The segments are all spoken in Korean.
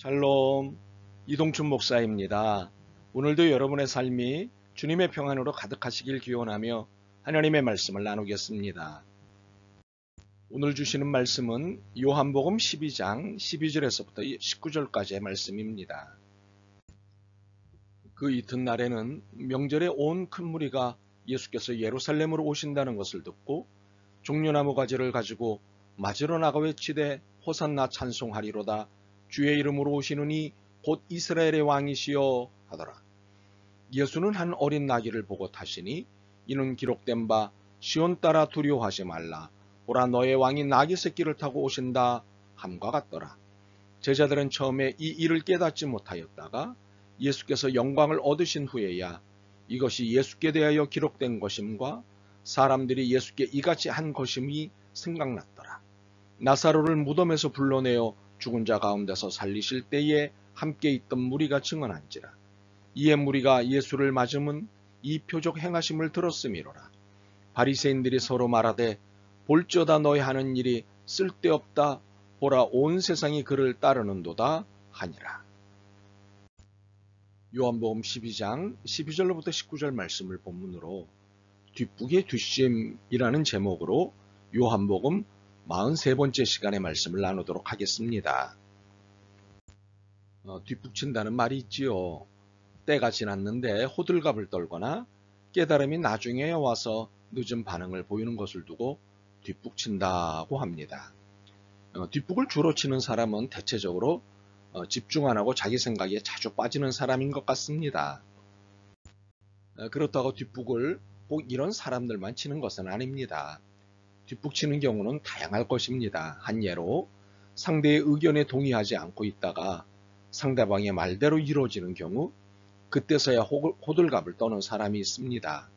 샬롬, 이동춘 목사입니다. 오늘도 여러분의 삶이 주님의 평안으로 가득하시길 기원하며 하나님의 말씀을 나누겠습니다. 오늘 주시는 말씀은 요한복음 12장 12절에서부터 19절까지의 말씀입니다. 그 이튿날에는 명절에 온 큰 무리가 예수께서 예루살렘으로 오신다는 것을 듣고 종려나무 가지를 가지고 맞으러 나가 외치되 호산나 찬송하리로다. 주의 이름으로 오시는 이 곧 이스라엘의 왕이시여 하더라. 예수는 한 어린 나귀를 보고 타시니 이는 기록된 바 시온 따라 두려워하지 말라. 보라 너의 왕이 나귀 새끼를 타고 오신다 함과 같더라. 제자들은 처음에 이 일을 깨닫지 못하였다가 예수께서 영광을 얻으신 후에야 이것이 예수께 대하여 기록된 것임과 사람들이 예수께 이같이 한 것임이 생각났더라. 나사로를 무덤에서 불러내어 죽은 자 가운데서 살리실 때에 함께 있던 무리가 증언한지라. 이에 무리가 예수를 맞음은 이 표적 행하심을 들었음이로라. 바리새인들이 서로 말하되 볼지어다 너희 하는 일이 쓸데없다. 보라 온 세상이 그를 따르는도다 하니라. 요한복음 12장 12절로부터 19절 말씀을 본문으로 뒷북의 뒷심이라는 제목으로 요한복음 43번째 시간의 말씀을 나누도록 하겠습니다. 뒷북친다는 말이 있지요. 때가 지났는데 호들갑을 떨거나 깨달음이 나중에 와서 늦은 반응을 보이는 것을 두고 뒷북친다고 합니다. 뒷북을 주로 치는 사람은 대체적으로 집중 안 하고 자기 생각에 자주 빠지는 사람인 것 같습니다. 그렇다고 뒷북을 꼭 이런 사람들만 치는 것은 아닙니다. 뒷북치는 경우는 다양할 것입니다. 한 예로 상대의 의견에 동의하지 않고 있다가 상대방의 말대로 이루어지는 경우 그때서야 호들갑을 떠는 사람이 있습니다.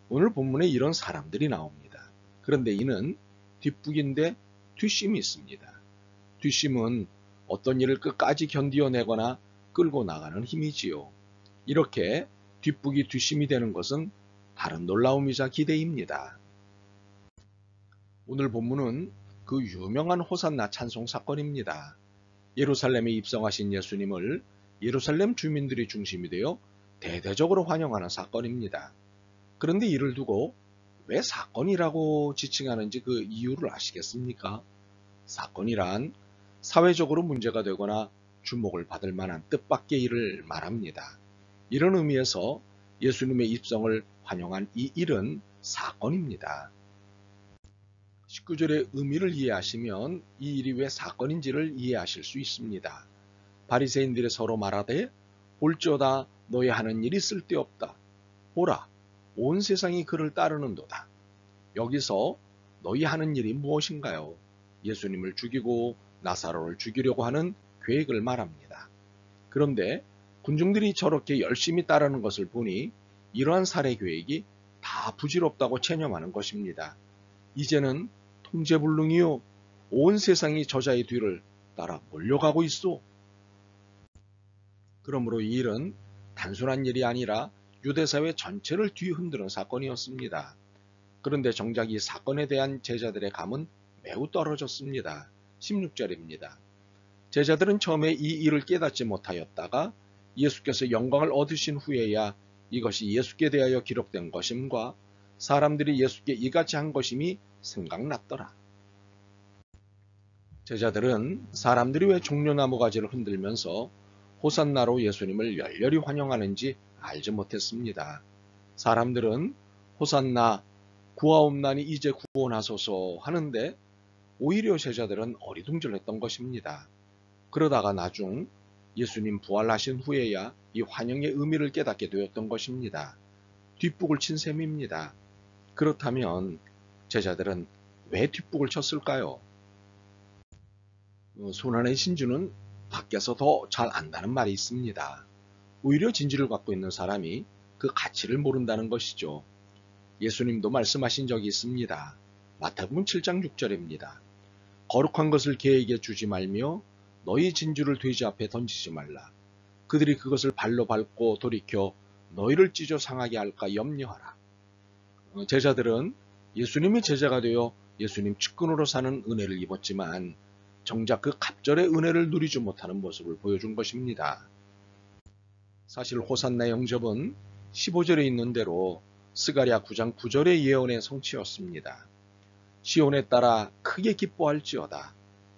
오늘 본문에 이런 사람들이 나옵니다. 그런데 이는 뒷북인데 뒷심이 있습니다. 뒷심은 어떤 일을 끝까지 견디어내거나 끌고 나가는 힘이지요. 이렇게 뒷북이 뒷심이 되는 것은 다른 놀라움이자 기대입니다. 오늘 본문은 그 유명한 호산나 찬송 사건입니다. 예루살렘에 입성하신 예수님을 예루살렘 주민들이 중심이 되어 대대적으로 환영하는 사건입니다. 그런데 이를 두고 왜 사건이라고 지칭하는지 그 이유를 아시겠습니까? 사건이란 사회적으로 문제가 되거나 주목을 받을 만한 뜻밖의 일을 말합니다. 이런 의미에서 예수님의 입성을 환영한 이 일은 사건입니다. 19절의 의미를 이해하시면 이 일이 왜 사건인지를 이해하실 수 있습니다. 바리새인들이 서로 말하되 볼지어다 너희 하는 일이 쓸데없다. 보라 온 세상이 그를 따르는도다. 여기서 너희 하는 일이 무엇인가요? 예수님을 죽이고 나사로를 죽이려고 하는 계획을 말합니다. 그런데 군중들이 저렇게 열심히 따르는 것을 보니 이러한 살해 계획이 다 부질없다고 체념하는 것입니다. 이제는 통제불능이요 온 세상이 저자의 뒤를 따라 몰려가고 있소. 그러므로 이 일은 단순한 일이 아니라 유대사회 전체를 뒤흔드는 사건이었습니다. 그런데 정작 이 사건에 대한 제자들의 감은 매우 떨어졌습니다. 16절입니다. 제자들은 처음에 이 일을 깨닫지 못하였다가 예수께서 영광을 얻으신 후에야 이것이 예수께 대하여 기록된 것임과 사람들이 예수께 이같이 한 것임이 생각났더라. 제자들은 사람들이 왜 종려나무 가지를 흔들면서 호산나로 예수님을 열렬히 환영하는지 알지 못했습니다. 사람들은 호산나 구하옵나니 이제 구원하소서 하는데 오히려 제자들은 어리둥절했던 것입니다. 그러다가 나중 예수님 부활하신 후에야 이 환영의 의미를 깨닫게 되었던 것입니다. 뒷북을 친 셈입니다. 그렇다면 제자들은 왜 뒷북을 쳤을까요? 손안의 진주는 밖에서 더 잘 안다는 말이 있습니다. 오히려 진주를 갖고 있는 사람이 그 가치를 모른다는 것이죠. 예수님도 말씀하신 적이 있습니다. 마태복음 7장 6절입니다. 거룩한 것을 개에게 주지 말며 너희 진주를 돼지 앞에 던지지 말라. 그들이 그것을 발로 밟고 돌이켜 너희를 찢어 상하게 할까 염려하라. 제자들은 예수님의 제자가 되어 예수님 측근으로 사는 은혜를 입었지만 정작 그 갑절의 은혜를 누리지 못하는 모습을 보여준 것입니다. 사실 호산나 영접은 15절에 있는 대로 스가랴 9장 9절의 예언의 성취였습니다. 시온에 따라 크게 기뻐할지어다.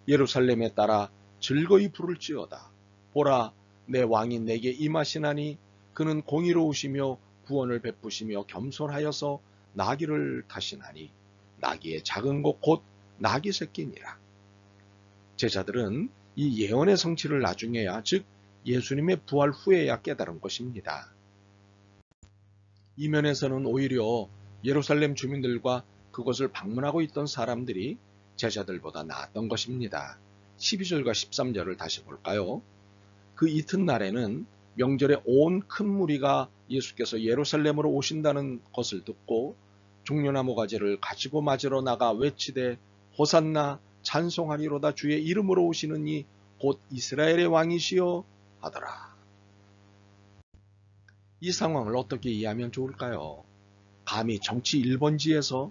예루살렘에 따라 즐거이 부를지어다. 보라, 내 왕이 내게 임하시나니 그는 공의로우시며 구원을 베푸시며 겸손하여서 나귀를 타시나니 나귀의 작은 것 곧 나귀 새끼니라. 제자들은 이 예언의 성취를 나중에야, 즉 예수님의 부활 후에야 깨달은 것입니다. 이 면에서는 오히려 예루살렘 주민들과 그것을 방문하고 있던 사람들이 제자들보다 나았던 것입니다. 12절과 13절을 다시 볼까요? 그 이튿날에는 명절에 온 큰 무리가 예수께서 예루살렘으로 오신다는 것을 듣고 종려나무 가지를 가지고 맞으러 나가 외치되 호산나 찬송하리로다 주의 이름으로 오시는 이 곧 이스라엘의 왕이시여 하더라. 이 상황을 어떻게 이해하면 좋을까요? 감히 정치 1번지에서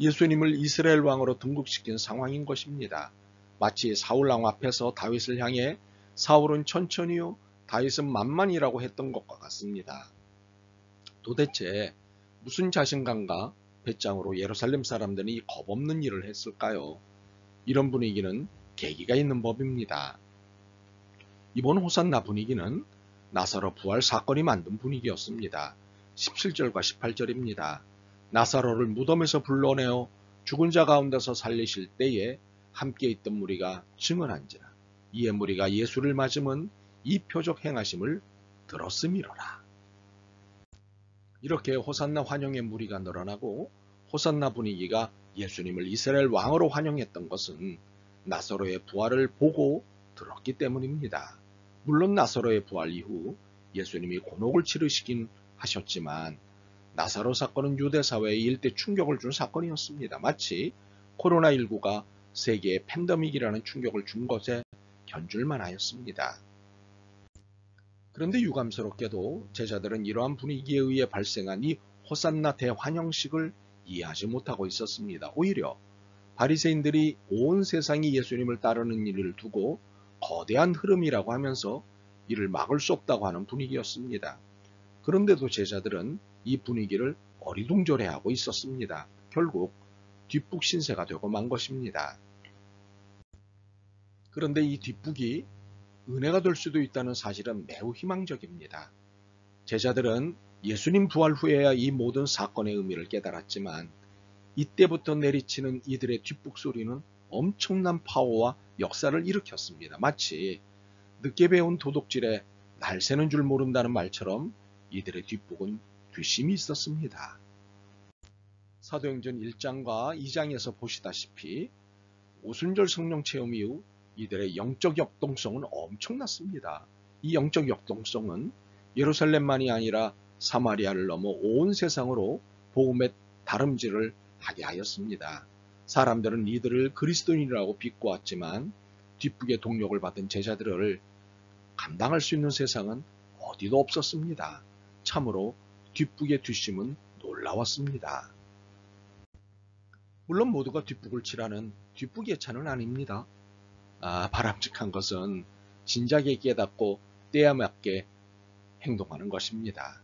예수님을 이스라엘 왕으로 등극시킨 상황인 것입니다. 마치 사울 왕 앞에서 다윗을 향해 사울은 천천히요, 다윗은 만만이라고 했던 것과 같습니다. 도대체 무슨 자신감과 배짱으로 예루살렘 사람들이 이 겁없는 일을 했을까요? 이런 분위기는 계기가 있는 법입니다. 이번 호산나 분위기는 나사로 부활 사건이 만든 분위기였습니다. 17절과 18절입니다. 나사로를 무덤에서 불러내어 죽은 자 가운데서 살리실 때에 함께 있던 무리가 증언한지라. 이에 무리가 예수를 맞으면 이 표적 행하심을 들었음이로라. 이렇게 호산나 환영의 무리가 늘어나고 호산나 분위기가 예수님을 이스라엘 왕으로 환영했던 것은 나사로의 부활을 보고 들었기 때문입니다. 물론 나사로의 부활 이후 예수님이 곤혹을 치르시긴 하셨지만 나사로 사건은 유대사회에 일대 충격을 준 사건이었습니다. 마치 코로나19가 세계에 팬데믹이라는 충격을 준 것에 견줄만 하였습니다. 그런데 유감스럽게도 제자들은 이러한 분위기에 의해 발생한 이 호산나 대환영식을 이해하지 못하고 있었습니다. 오히려 바리새인들이 온 세상이 예수님을 따르는 일을 두고 거대한 흐름이라고 하면서 이를 막을 수 없다고 하는 분위기였습니다. 그런데도 제자들은 이 분위기를 어리둥절해하고 있었습니다. 결국 뒷북 신세가 되고 만 것입니다. 그런데 이 뒷북이 은혜가 될 수도 있다는 사실은 매우 희망적입니다. 제자들은 예수님 부활 후에야 이 모든 사건의 의미를 깨달았지만 이때부터 내리치는 이들의 뒷북 소리는 엄청난 파워와 역사를 일으켰습니다. 마치 늦게 배운 도둑질에 날 새는 줄 모른다는 말처럼 이들의 뒷북은 뒷심이 있었습니다. 사도행전 1장과 2장에서 보시다시피 오순절 성령 체험 이후 이들의 영적 역동성은 엄청났습니다. 이 영적 역동성은 예루살렘만이 아니라 사마리아를 넘어 온 세상으로 복음의 다름질을 하게 하였습니다. 사람들은 이들을 그리스도인이라고 비꼬았지만 뒷북의 동력을 받은 제자들을 감당할 수 있는 세상은 어디도 없었습니다. 참으로 뒷북의 뒷심은 놀라웠습니다. 물론 모두가 뒷북을 치라는 뒷북의 차는 아닙니다. 바람직한 것은 진작에 깨닫고 때에 맞게 행동하는 것입니다.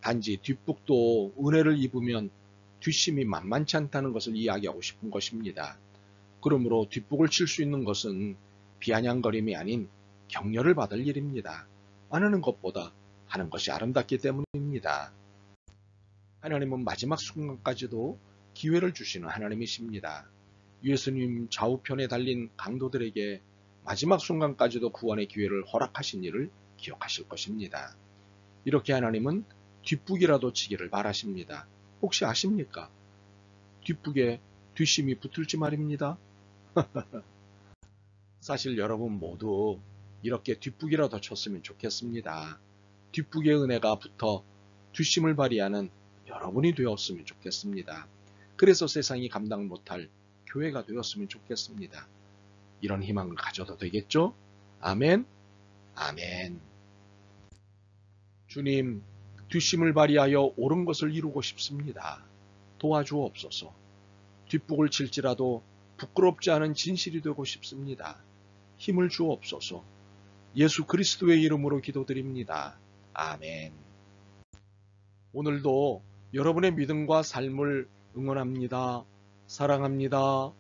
단지 뒷북도 은혜를 입으면 뒷심이 만만치 않다는 것을 이야기하고 싶은 것입니다. 그러므로 뒷북을 칠 수 있는 것은 비아냥거림이 아닌 격려를 받을 일입니다. 안 하는 것보다 하는 것이 아름답기 때문입니다. 하나님은 마지막 순간까지도 기회를 주시는 하나님이십니다. 예수님 좌우편에 달린 강도들에게 마지막 순간까지도 구원의 기회를 허락하신 일을 기억하실 것입니다. 이렇게 하나님은 뒷북이라도 치기를 바라십니다. 혹시 아십니까? 뒷북에 뒷심이 붙을지 말입니다. 사실 여러분 모두 이렇게 뒷북이라도 쳤으면 좋겠습니다. 뒷북의 은혜가 붙어 뒷심을 발휘하는 여러분이 되었으면 좋겠습니다. 그래서 세상이 감당 못할 교회가 되었으면 좋겠습니다. 이런 희망을 가져도 되겠죠? 아멘. 아멘. 주님, 뒷심을 발휘하여 옳은 것을 이루고 싶습니다. 도와주옵소서. 뒷북을 칠지라도 부끄럽지 않은 진실이 되고 싶습니다. 힘을 주옵소서. 예수 그리스도의 이름으로 기도드립니다. 아멘. 오늘도 여러분의 믿음과 삶을 응원합니다. 사랑합니다.